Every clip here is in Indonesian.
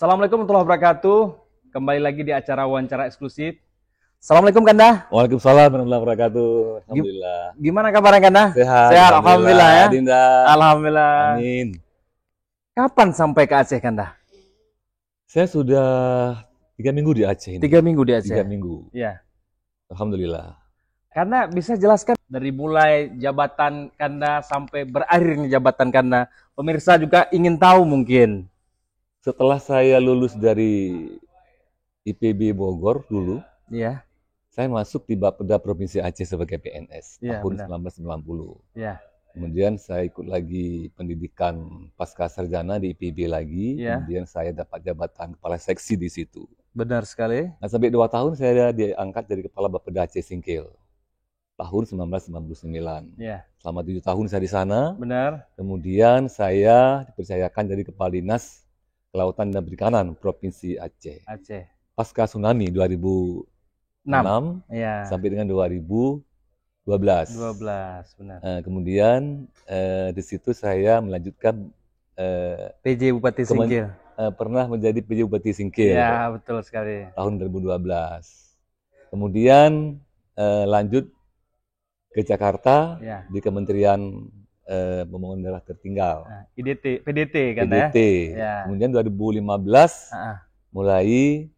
Assalamualaikum warahmatullahi wabarakatuh. Kembali lagi di acara wawancara eksklusif. Assalamualaikum Kanda. Waalaikumsalam warahmatullahi wabarakatuh. Alhamdulillah. Gimana kabarnya Kanda? Sehat. Alhamdulillah ya. Dinda. Alhamdulillah. Amin. Kapan sampai ke Aceh Kanda? Saya sudah 3 minggu di Aceh ini. 3 minggu di Aceh. 3 minggu. Ya. Alhamdulillah. Karena bisa jelaskan dari mulai jabatan Kanda sampai berakhirnya jabatan Kanda. Pemirsa juga ingin tahu mungkin. Setelah saya lulus dari IPB Bogor dulu, Ya. saya masuk di Bapeda Provinsi Aceh sebagai PNS Ya, tahun benar. 1990. Ya. Kemudian saya ikut lagi pendidikan pasca sarjana di IPB lagi. Ya. Kemudian saya dapat jabatan kepala seksi di situ. Benar sekali. Nah, sampai 2 tahun saya diangkat jadi kepala Bapeda Aceh Singkil tahun 1999. Ya. Selama 7 tahun saya di sana. Benar. Kemudian saya dipercayakan jadi Kepala Dinas Kelautan dan Perikanan Provinsi Aceh. Aceh. Pasca tsunami 2006 Ya. sampai dengan 2012. 12, benar. Kemudian di situ saya melanjutkan PJ Bupati Singkil. pernah menjadi PJ Bupati Singkil Ya, betul sekali. tahun 2012. Kemudian lanjut ke Jakarta Ya. di Kementerian Pembangunan Daerah Tertinggal, Nah, PDT kan ya? PDT. Ya. Kemudian 2015 Ah, mulai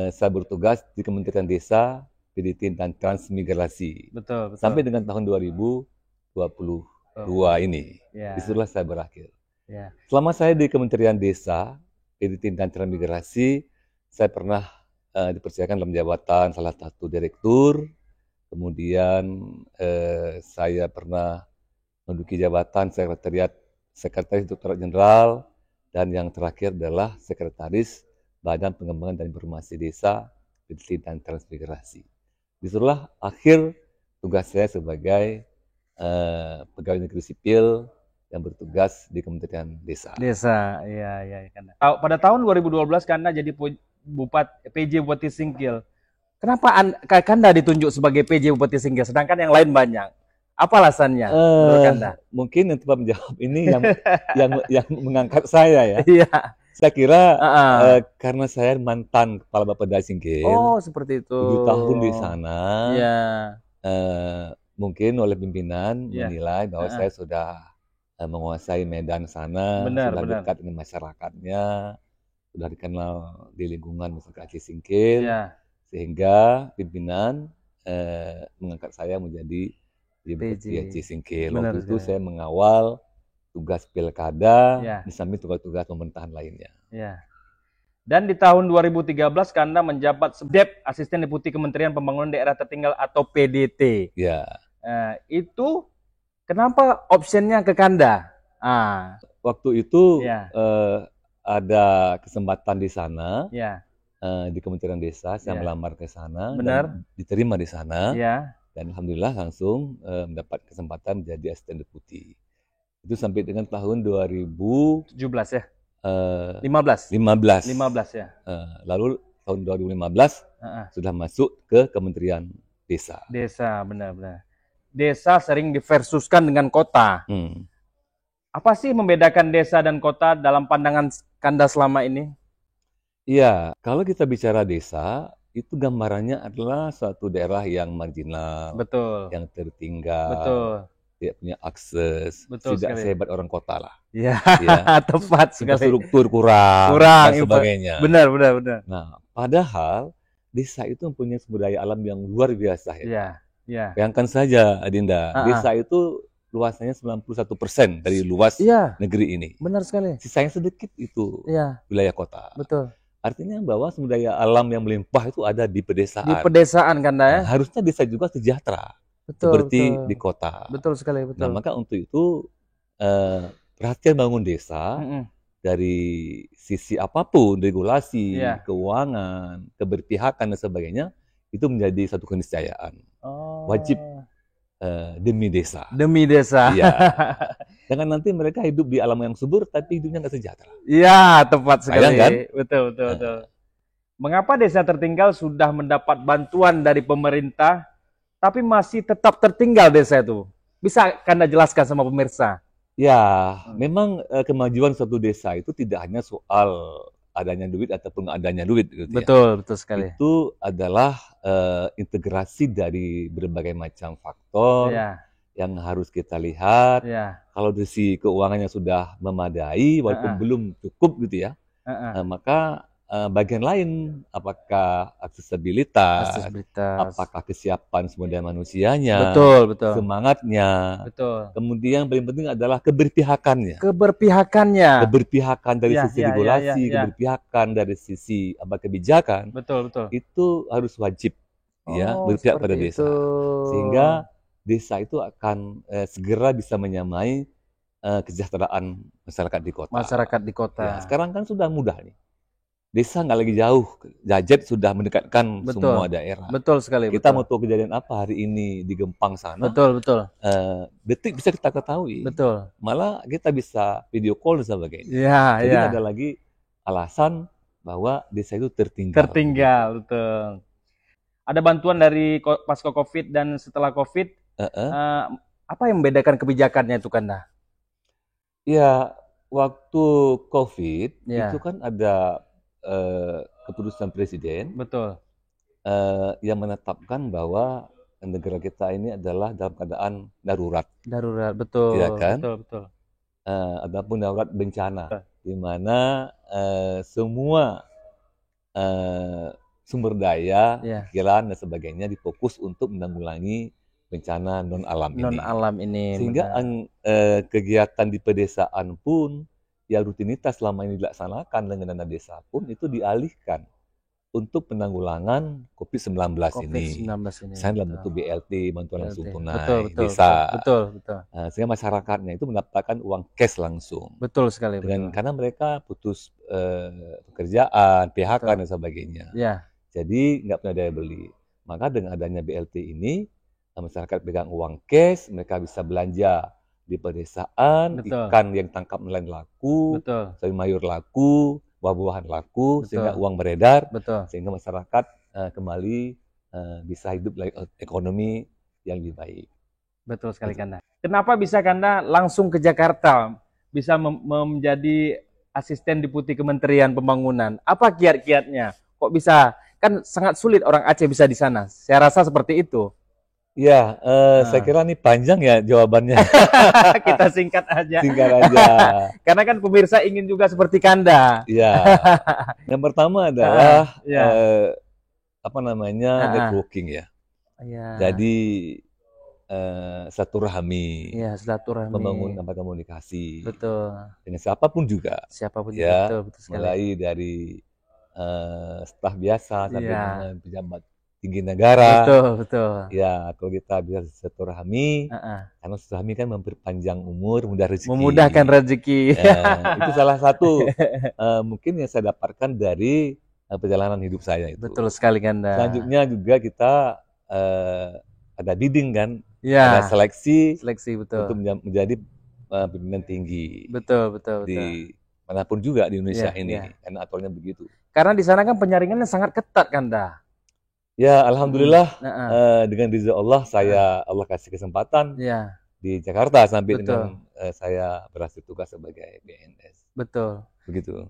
saya bertugas di Kementerian Desa, PDT dan Transmigrasi betul. sampai dengan tahun 2022 ini. Ya. Disitulah saya berakhir. Ya. Selama saya di Kementerian Desa, PDT dan Transmigrasi, saya pernah dipercayakan dalam jabatan salah satu direktur. Kemudian saya pernah menduduki jabatan Sekretaris Direktorat Jenderal, dan yang terakhir adalah Sekretaris Badan Pengembangan dan Informasi Desa, PDT dan Transmigrasi. Disitulah akhir tugas saya sebagai pegawai negeri sipil yang bertugas di Kementerian Desa. Desa, iya kan. Pada tahun 2012 Kanda jadi PJ Bupati Singkil. Kenapa Kanda ditunjuk sebagai PJ Bupati Singkil sedangkan yang lain banyak? Apa alasannya menurut Kanda? Mungkin yang tepat menjawab ini yang mengangkat saya ya. Iya. Saya kira karena saya mantan Kepala Bapeda Singkil. Oh, seperti itu. 7 tahun di sana. Iya. Mungkin oleh pimpinan Ya. menilai bahwa saya sudah menguasai medan sana, Benar. dekat dengan masyarakatnya, sudah dikenal di lingkungan masyarakat Aceh Singkil, Ya. sehingga pimpinan mengangkat saya menjadi PJ Aceh Singkil. Benar Waktu itu sekali. saya mengawal tugas pilkada Ya. di samping tugas-tugas pemerintahan lainnya. Ya. Dan di tahun 2013 Kanda menjabat SDEP, Asisten Deputi Kementerian Pembangunan Daerah Tertinggal atau PDT. Ya, Itu kenapa optionnya ke Kanda? waktu itu Ya. ada kesempatan di sana. Ya. Di Kementerian Desa, saya Ya. melamar ke sana, Benar. dan diterima di sana, Ya. dan alhamdulillah langsung mendapat kesempatan menjadi asisten deputi. Itu sampai dengan tahun 17 ya? 2015. 15 ya? Lalu tahun 2015 sudah masuk ke Kementerian Desa. Desa, benar-benar. Desa sering diversuskan dengan kota. Apa sih membedakan desa dan kota dalam pandangan Kanda selama ini? Iya, kalau kita bicara desa, itu gambarannya adalah suatu daerah yang marginal, Betul. yang tertinggal, Betul. tidak punya akses, Betul tidak sekali. sehebat orang kota lah. Ya, Ya. tepat sekali. Infrastruktur kurang dan sebagainya. Benar. Nah, padahal desa itu mempunyai sumber daya alam yang luar biasa ya. Ya. Bayangkan saja, Adinda, desa itu luasnya 91% dari luas negeri ini. Benar sekali. Sisanya sedikit itu wilayah kota. Betul. Artinya bahwa sumber daya alam yang melimpah itu ada di pedesaan. Di pedesaan Kanda ya. Nah, harusnya desa juga sejahtera. Betul, seperti di kota. Betul sekali, betul. Nah, maka untuk itu perhatian bangun desa dari sisi apapun, regulasi, keuangan, keberpihakan dan sebagainya, itu menjadi satu keniscayaan. Wajib demi desa. Demi desa. Iya. Jangan nanti mereka hidup di alam yang subur tapi hidupnya nggak sejahtera. Iya, tepat sekali. Sayang, kan? Betul. Mengapa desa tertinggal sudah mendapat bantuan dari pemerintah tapi masih tetap tertinggal desa itu? Bisa Kanda jelaskan sama pemirsa? Ya, memang kemajuan suatu desa itu tidak hanya soal adanya duit ataupun nggak adanya duit gitu ya. Betul sekali. Itu adalah integrasi dari berbagai macam faktor Iya, yang harus kita lihat. iya. Kalau dari sisi keuangannya sudah memadai, walaupun Heeh, belum cukup gitu ya, heeh. maka bagian lain, apakah aksesibilitas, Aksesibilitas. apakah kesiapan sumber daya manusianya, Betul. semangatnya, Betul. kemudian yang paling penting adalah keberpihakannya. Keberpihakannya. Keberpihakan dari Iya, sisi iya, iya, iya, regulasi, iya. keberpihakan dari sisi kebijakan, Betul. itu harus wajib ya Oh, berpihak pada seperti itu. desa. Sehingga desa itu akan segera bisa menyamai kesejahteraan masyarakat di kota. Masyarakat di Ya, kota. sekarang kan sudah mudah nih. Desa nggak lagi jauh, gadget sudah mendekatkan semua daerah. Betul sekali. Kita mau tahu kejadian apa hari ini di Gempang sana, Betul. detik bisa kita ketahui. Betul. Malah kita bisa video call dan sebagainya. Iya, Jadi iya. nggak ada lagi alasan bahwa desa itu tertinggal. Tertinggal, betul. Ada bantuan dari pasca COVID dan setelah COVID. Apa yang membedakan kebijakannya itu, Kanda? Ya, waktu COVID Ya. itu kan ada keputusan presiden Betul. yang menetapkan bahwa negara kita ini adalah dalam keadaan darurat. Darurat, betul. Iya kan? Betul. Adapun darurat bencana, di mana semua sumber daya, pikiran dan sebagainya difokus untuk menanggulangi bencana non alam ini. Sehingga kegiatan di pedesaan pun, ya rutinitas selama ini dilaksanakan dengan dana desa pun itu dialihkan untuk penanggulangan COVID-19 ini. Misalnya dalam bentuk BLT, bantuan langsung tunai desa. Betul. Sehingga masyarakatnya itu mendapatkan uang cash langsung. Betul sekali. Karena mereka putus pekerjaan, PHK dan sebagainya. Ya. Jadi nggak punya daya beli. Maka dengan adanya BLT ini, masyarakat pegang uang cash, mereka bisa belanja di pedesaan, ikan yang tangkap nelayan laku, sayur mayur laku, buah-buahan laku, sehingga uang beredar, sehingga masyarakat kembali bisa hidup ekonomi yang lebih baik. Betul sekali, Kanda. Kenapa bisa Kanda langsung ke Jakarta, bisa menjadi asisten Deputi Kementerian Pembangunan? Apa kiat-kiatnya? Kok bisa? Kan sangat sulit orang Aceh bisa di sana. Saya rasa seperti itu. Ya, saya kira ini panjang ya jawabannya. Kita singkat aja. Karena kan pemirsa ingin juga seperti Kanda. Iya. Yang pertama adalah networking ya. Jadi silaturahmi. Membangun komunikasi. Betul. Dengan siapapun juga. Betul sekali. Mulai dari staf biasa sampai dengan pejabat tinggi negara. Betul. Ya, kalau kita bisa silaturahmi, karena silaturahmi kan memperpanjang umur, memudahkan rezeki. Itu salah satu mungkin yang saya dapatkan dari perjalanan hidup saya itu. Betul sekali, Kanda. Selanjutnya juga kita ada bidding kan, ada seleksi betul. Untuk menjadi pimpinan tinggi. Betul. Di manapun juga di Indonesia ini, karena aturannya begitu. Karena di sana kan penyaringannya sangat ketat, Kanda. Ya, alhamdulillah dengan rizki Allah Allah kasih kesempatan di Jakarta sampai dengan saya berhasil tugas sebagai BNS. Betul. Begitu.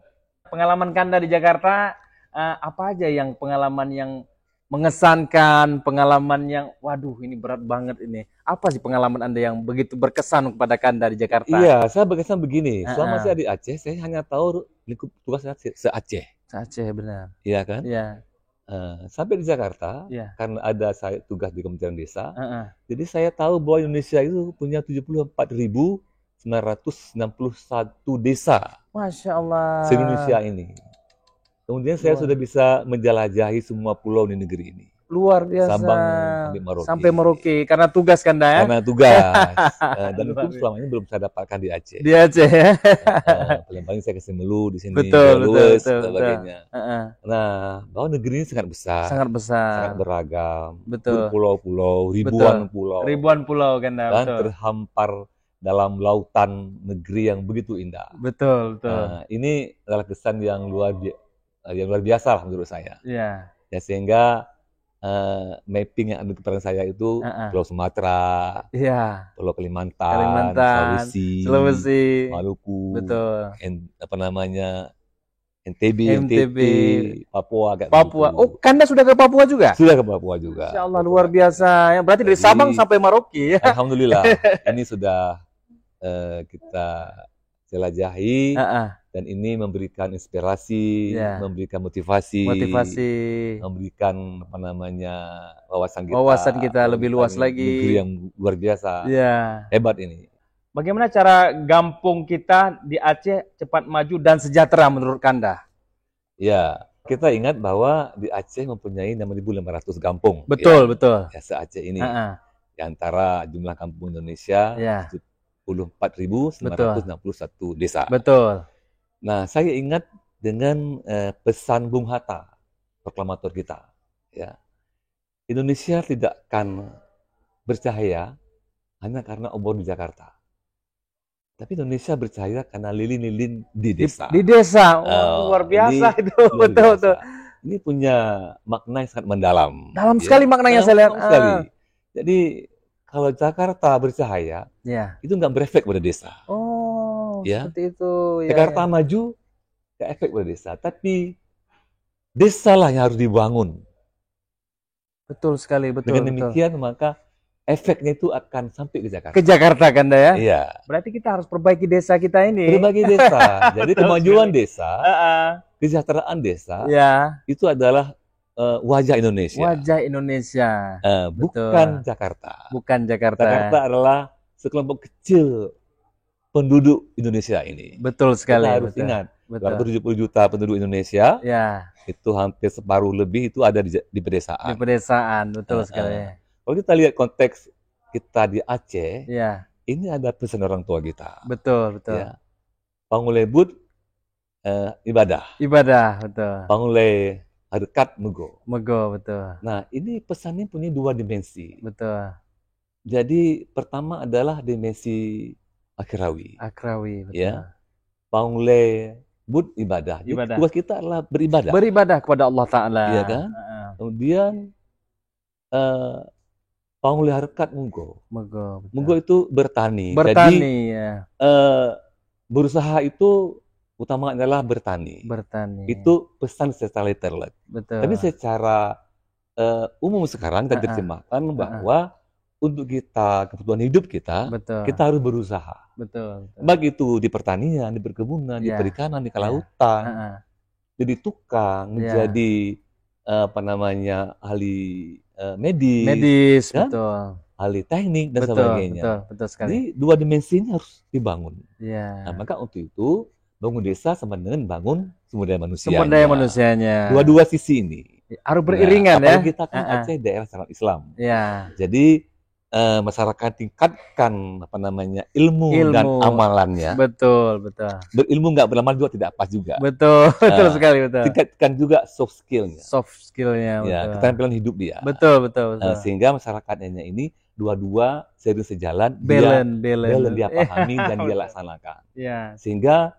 Pengalaman Kanda di Jakarta apa aja yang pengalaman yang mengesankan, pengalaman yang waduh ini berat banget ini. Apa sih pengalaman Anda yang begitu berkesan kepada Kanda di Jakarta? Iya, saya berkesan begini. Selama saya di Aceh, saya hanya tahu lingkup tugas se-Aceh. Se-Aceh, benar. Iya kan? Iya. Sampai di Jakarta, karena ada saya tugas di Kementerian Desa, jadi saya tahu bahwa Indonesia itu punya 74.961 desa. Masya Allah. Se-Indonesia ini. Kemudian saya sudah bisa menjelajahi semua pulau di negeri ini. Luar biasa. Sabang sampai Merauke. Karena tugas kan, ya? Karena tugas. Dan itu selama ini belum saya dapatkan di Aceh. Di Aceh, ya? Paling-paling saya ke Semelu di sini. Betul. Sebagainya. Nah, bahwa negeri ini sangat besar. Sangat beragam. Betul. Pulau-pulau, ribuan pulau. Kan, dan terhampar dalam lautan negeri yang begitu indah. Betul. Nah, ini adalah kesan yang luar biasa lah menurut saya. Iya. Ya, sehingga mapping yang ada di pikiran saya itu Pulau Sumatera, Pulau Kalimantan, Sulawesi, Maluku, betul. NTT, Papua agak Papua. begitu. Oh, Kanda sudah ke Papua juga? Sudah ke Papua juga. Insya Allah luar biasa. Ya, berarti dari Jadi, Sabang sampai Merauke ya. Alhamdulillah, ini sudah kita jelajahi dan ini memberikan inspirasi, Ya. memberikan motivasi, Motivasi. memberikan apa namanya wawasan kita lebih luas lagi. Negeri yang luar biasa, Ya. hebat ini. Bagaimana cara kampung kita di Aceh cepat maju dan sejahtera menurut Kanda? Ya, kita ingat bahwa di Aceh mempunyai 6.500 kampung. Betul, betul. Ya, se-Aceh ini. Di antara jumlah kampung Indonesia, Ya. 74.961 desa. Betul. Nah, saya ingat dengan pesan Bung Hatta, proklamator kita. Ya, Indonesia tidak akan bercahaya hanya karena obor di Jakarta. Tapi Indonesia bercahaya karena lilin-lilin di desa. Di desa, luar biasa itu. Betul. Ini punya makna yang sangat mendalam. Dalam sekali maknanya saya lihat. Sekali. Jadi kalau Jakarta bercahaya, itu nggak berefek pada desa. Oh, ya. Seperti itu. Jakarta maju, nggak efek pada desa. Tapi desa lah yang harus dibangun. Betul sekali, betul. Dengan demikian maka efeknya itu akan sampai ke Jakarta. Ke Jakarta kan, ya? Iya. Berarti kita harus perbaiki desa kita ini. Perbaiki desa. Jadi kemajuan desa, kesejahteraan desa, itu adalah wajah Indonesia. Wajah Indonesia. Bukan Jakarta. Bukan Jakarta. Jakarta adalah sekelompok kecil penduduk Indonesia ini. Betul sekali. Kita harus ingat. 270 juta penduduk Indonesia. Itu hampir separuh lebih itu ada di pedesaan. Di pedesaan, betul sekali. Kalau kita lihat konteks kita di Aceh, ini ada pesan orang tua kita. Betul. Ya. Pangulebut ibadah. Ibadah, betul. Pangule harkat mego. Mego, betul. Nah, ini pesannya punya dua dimensi. Betul. Jadi pertama adalah dimensi akhirawi. Akhirawi, betul. Ya. Pangule but ibadah. Jadi tugas kita adalah beribadah. Beribadah kepada Allah Ta'ala. Iya kan? Kemudian pangule harkat mego. Mego itu bertani. Bertani, jadi, berusaha itu utama adalah bertani. Itu pesan secara literal. Betul. Tapi secara umum sekarang kita terjemahkan bahwa untuk kita, kebutuhan hidup kita, kita harus berusaha. Betul. Baik itu di pertanian, di perkebunan, di perikanan, di kelautan, jadi tukang, jadi ahli medis, kan? Betul. Ahli teknik dan sebagainya. Betul sekali. Jadi dua dimensi ini harus dibangun. Nah, maka untuk itu bangun desa sama dengan bangun sumber daya manusia. Sumber daya manusianya. Dua-dua sisi ini harus beriringan, ya. Apalagi kita kan Aceh daerah sangat Islam. Ya. Jadi masyarakat tingkatkan ilmu dan amalannya. Betul. Berilmu nggak beramal juga tidak pas juga. Betul sekali, betul. Tingkatkan juga soft skillnya. Ya, keterampilan hidup dia. Betul. Sehingga masyarakatnya ini dua-dua sering sejalan. Balance. Dia pahami dan dia laksanakan. Ya. Sehingga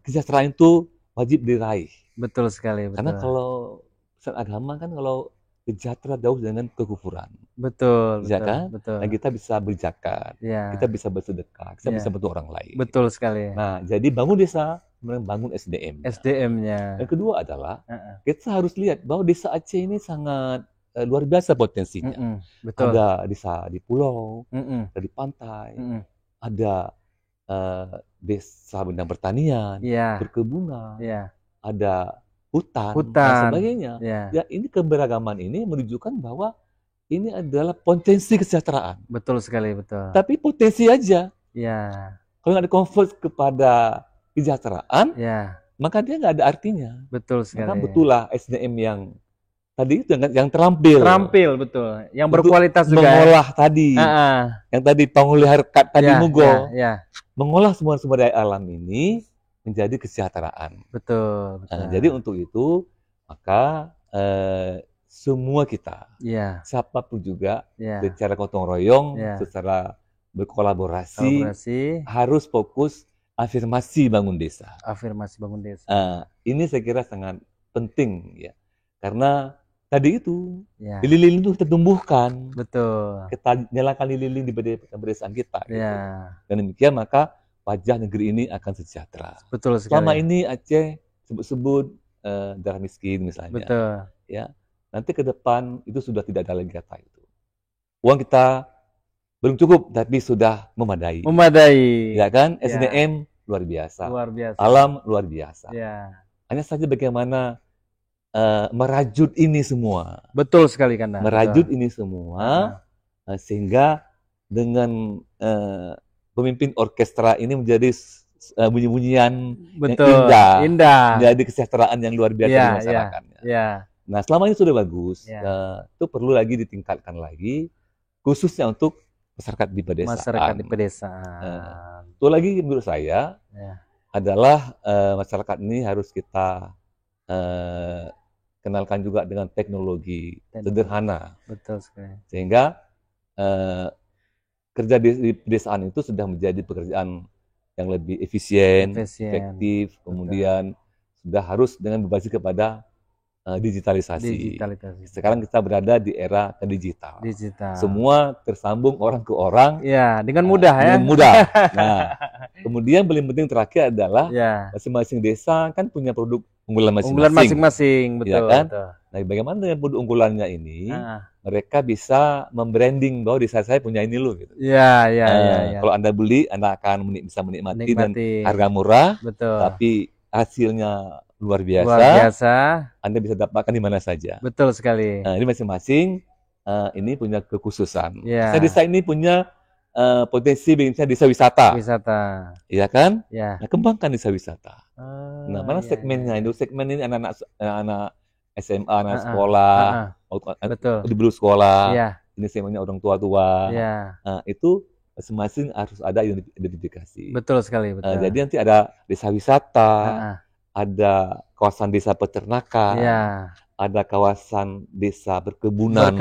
kesejahteraan itu wajib diraih. Betul sekali. Karena kalau pesan agama kan kalau sejahtera jauh dengan kekufuran. Betul. Kan? Dan kita bisa berzakat, kita bisa bersedekah, kita bisa bantu orang lain. Betul sekali. Nah, jadi bangun desa, bangun SDM. SDM-nya. Yang kedua adalah kita harus lihat bahwa desa Aceh ini sangat luar biasa potensinya. Betul. Ada desa di pulau, ada di pantai, ada desa bidang pertanian, perkebunan, ada hutan dan sebagainya. Ya, ini keberagaman ini menunjukkan bahwa ini adalah potensi kesejahteraan. Betul sekali, betul. Tapi potensi aja. Kalau nggak di-convert kepada kesejahteraan, maka dia nggak ada artinya. Betul sekali. Maka betul lah SDM yang tadi itu yang terampil. Terampil, betul. Yang berkualitas juga. Mengolah tadi. Yang tadi panguli harkat tadi mugo. Mengolah semua sumber daya alam ini menjadi kesejahteraan. Betul. Jadi untuk itu maka semua kita, siapapun juga, secara gotong royong, secara berkolaborasi, harus fokus afirmasi bangun desa. Afirmasi bangun desa. Ini saya kira sangat penting ya, karena tadi itu lilin itu kita tumbuhkan. Betul. Kita nyalakan lilin di pedesaan kita. Dan demikian maka wajah negeri ini akan sejahtera. Betul sekali. Selama ini Aceh sebut-sebut daerah miskin misalnya. Betul. Ya, nanti ke depan itu sudah tidak ada lagi kata itu. Uang kita belum cukup, tapi sudah memadai. Memadai. Ya kan? Ya. SDM luar biasa. Luar biasa. Alam luar biasa. Ya. Hanya saja bagaimana merajut ini semua. Betul sekali Kanda. Merajut ini semua sehingga dengan pemimpin orkestra ini menjadi bunyi-bunyian betul, yang indah, menjadi kesejahteraan yang luar biasa di masyarakatnya. Ya. Nah, selama ini sudah bagus. Ya. Itu perlu lagi ditingkatkan lagi, khususnya untuk masyarakat di pedesaan. Masyarakat di pedesaan. Itu lagi menurut saya adalah masyarakat ini harus kita kenalkan juga dengan teknologi sederhana. Betul sekali. Sehingga kerja di pedesaan itu sudah menjadi pekerjaan yang lebih efisien, efektif, kemudian sudah harus dengan berbasis kepada digitalisasi. Sekarang kita berada di era digital. Semua tersambung orang ke orang. Ya, dengan mudah ya. Dengan mudah. Nah, kemudian paling penting terakhir adalah masing-masing desa kan punya produk unggulan masing-masing. Betul. Ya kan? Betul. Nah, bagaimana dengan produk unggulannya ini? Mereka bisa membranding bahwa desa saya punya ini loh gitu. Ya. Kalau Anda beli, Anda akan bisa menikmati dan harga murah. Betul. Tapi hasilnya luar biasa. Anda bisa dapatkan di mana saja. Betul sekali. Nah, ini masing-masing ini punya kekhususan. Ya. Desa ini punya potensi misalnya desa wisata. Iya kan? Ya. Nah, kembangkan desa wisata. Nah, mana segmennya? Itu segmen ini anak-anak SMA, anak sekolah, di belum sekolah. Ini segmennya orang tua-tua. Nah, itu masing-masing harus ada identifikasi. Betul sekali. Betul. Jadi nanti ada desa wisata, ada kawasan desa peternakan, ada kawasan desa berkebunan.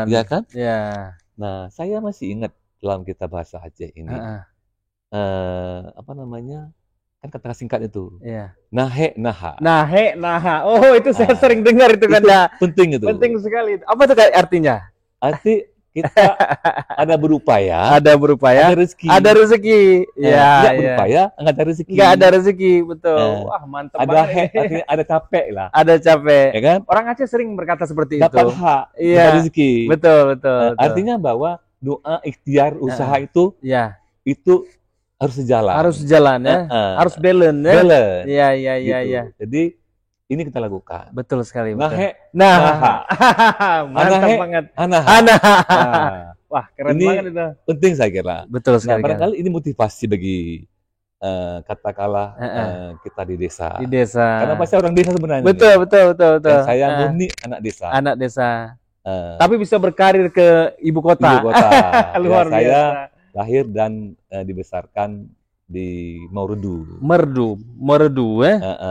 Ya kan? Ya. Nah, saya masih ingat dalam kita bahasa Aceh ini, apa namanya? Kan kata singkat itu. Nahe naha. Oh, itu saya sering dengar itu kan. Penting itu. Penting sekali. Apa itu artinya? Arti kita ada berupaya. Ada rezeki. Tidak berupaya, enggak ada rezeki. Enggak ada rezeki, betul. Wah, mantap banget. Artinya ada capek lah. Ada capek. Ya kan? Orang Aceh sering berkata seperti dapat itu. Hak, dapat rezeki. Betul. Artinya bahwa doa, ikhtiar, usaha itu harus sejalan. Harus sejalan ya. Harus balance ya. Balance. Iya. Jadi ini kita lakukan. Betul sekali. Mantap banget. Wah, keren ini banget itu. Penting saya kira. Betul sekali. Barangkali ini motivasi bagi katakanlah kita di desa. Karena pasti orang desa sebenarnya. Betul. Dan saya murni anak desa. Tapi bisa berkarir ke ibu kota. Luar biasa. Saya lahir dan dibesarkan di Meredu,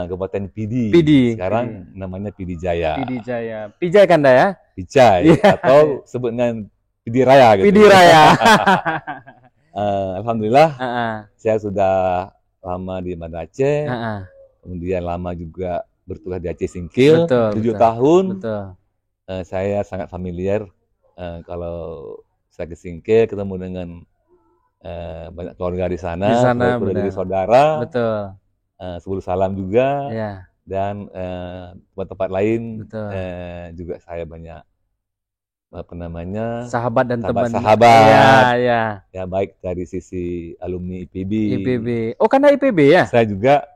Kabupaten Pidi. Sekarang namanya Pidi Jaya. Pijai Kanda ya? Pijai atau sebut dengan Pidi Raya gitu. Pidi Raya. Alhamdulillah saya sudah lama di Banda Aceh. Kemudian lama juga bertugas di Aceh Singkil. 7 tahun. Saya sangat familiar kalau saya ke Singkil ketemu dengan banyak keluarga di sana dari saudara. Sebelum salam juga. Dan tempat-tempat lain juga saya banyak sahabat dan teman. Ya, baik dari sisi alumni IPB. Oh, karena IPB ya? Saya juga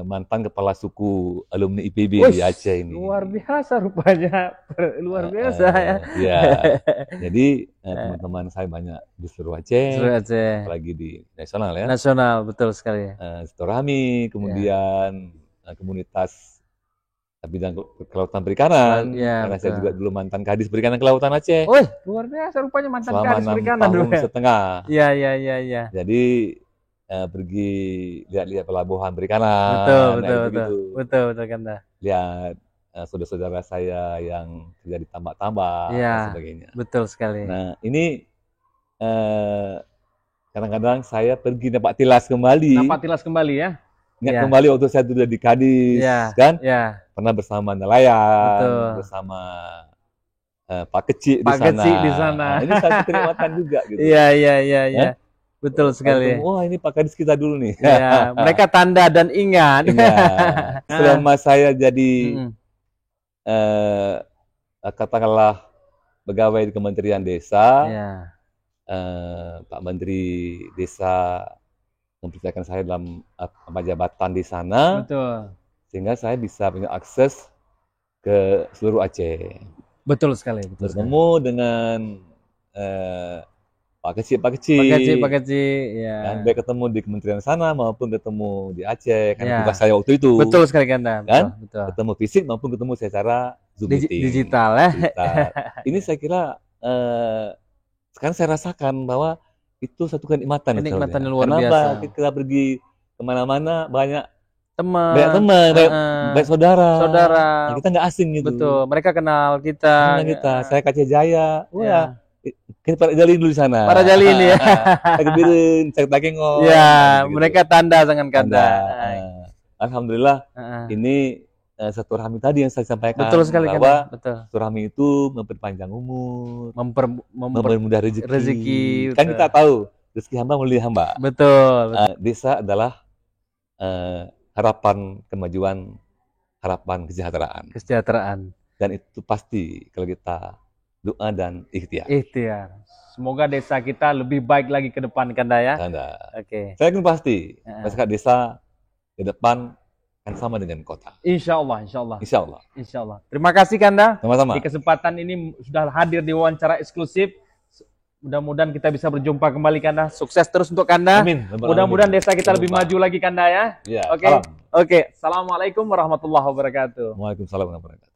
mantan kepala suku alumni IPB di Aceh ini. Luar biasa rupanya. Luar biasa ya. Ya. Jadi teman-teman saya banyak di seluruh Aceh. Apalagi di nasional ya. Nasional, betul sekali. Silaturahmi, kemudian komunitas bidang kelautan perikanan. Karena saya juga dulu mantan Kadis Perikanan Kelautan Aceh. Luar biasa rupanya mantan Kadis Perikanan. Selama 6 tahun setengah. Iya. Jadi pergi lihat-lihat pelabuhan perikanan. Betul Kanda. Lihat saudara-saudara saya yang kerja di tambak-tambak dan sebagainya. Betul sekali. Nah, ini kadang-kadang saya pergi nampak tilas kembali ya. Ingat kembali waktu saya sudah di Kadis kan? Pernah bersama nelayan, bersama Pak Kecik di sana. Nah, ini satu kenikmatan juga gitu. Iya. Betul sekali. Wah, ini Pak Kadis kita dulu nih. Ya, mereka tanda dan ingat. Ingat. Selama saya jadi Mm-mm. katakanlah pegawai di Kementerian Desa, Ya, Pak Menteri Desa mempercayakan saya dalam jabatan di sana, betul. sehingga saya bisa punya akses ke seluruh Aceh. Betul sekali, betul sekali. Bertemu dengan Pak Kecil, Pak Kecil, ya. kan, baik ketemu di kementerian sana maupun ketemu di Aceh, kan Ya. tugas saya waktu itu. Betul sekali Kanda, Kan? betul. Ketemu fisik maupun ketemu secara Zoom meeting. Digital ya. Digital. Ini saya kira sekarang saya rasakan bahwa itu satu kenikmatan. Kenikmatan yang luar Kenapa? biasa. Kita pergi kemana-mana banyak Teman, banyak saudara. Nah, kita nggak asing gitu. betul. Mereka kenal kita. Kenal kita. Saya ke Aceh Jaya. Wah, Ya. kita para jalin dulu di sana. Para jalin ya. Saya kebirin, saya takengok. Ya, gitu. mereka tanda dengan Kanda. Alhamdulillah, ini satu rahmi tadi yang saya sampaikan. Betul sekali bahwa Kanda. Betul. satu rahmi itu memperpanjang umur, mempermudah rezeki. rezeki. Kan kita tahu rezeki hamba melalui hamba. Betul. Desa adalah harapan kemajuan, harapan kesejahteraan. Dan itu pasti kalau kita doa dan ikhtiar. Ikhtiar. Semoga desa kita lebih baik lagi ke depan Kanda ya. Kanda. Oke. Saya yakin pasti masyarakat desa ke depan akan sama dengan kota. Insya Allah, insya Allah. Insya Allah. Insya Allah. Terima kasih Kanda. Sama-sama. Di kesempatan ini sudah hadir di wawancara eksklusif. Mudah-mudahan kita bisa berjumpa kembali Kanda. Sukses terus untuk Kanda. Amin. Mudah-mudahan desa kita lebih maju lagi Kanda ya. Ya. Oke. Oke. Assalamualaikum warahmatullahi wabarakatuh. Waalaikumsalam warahmatullahi wabarakatuh.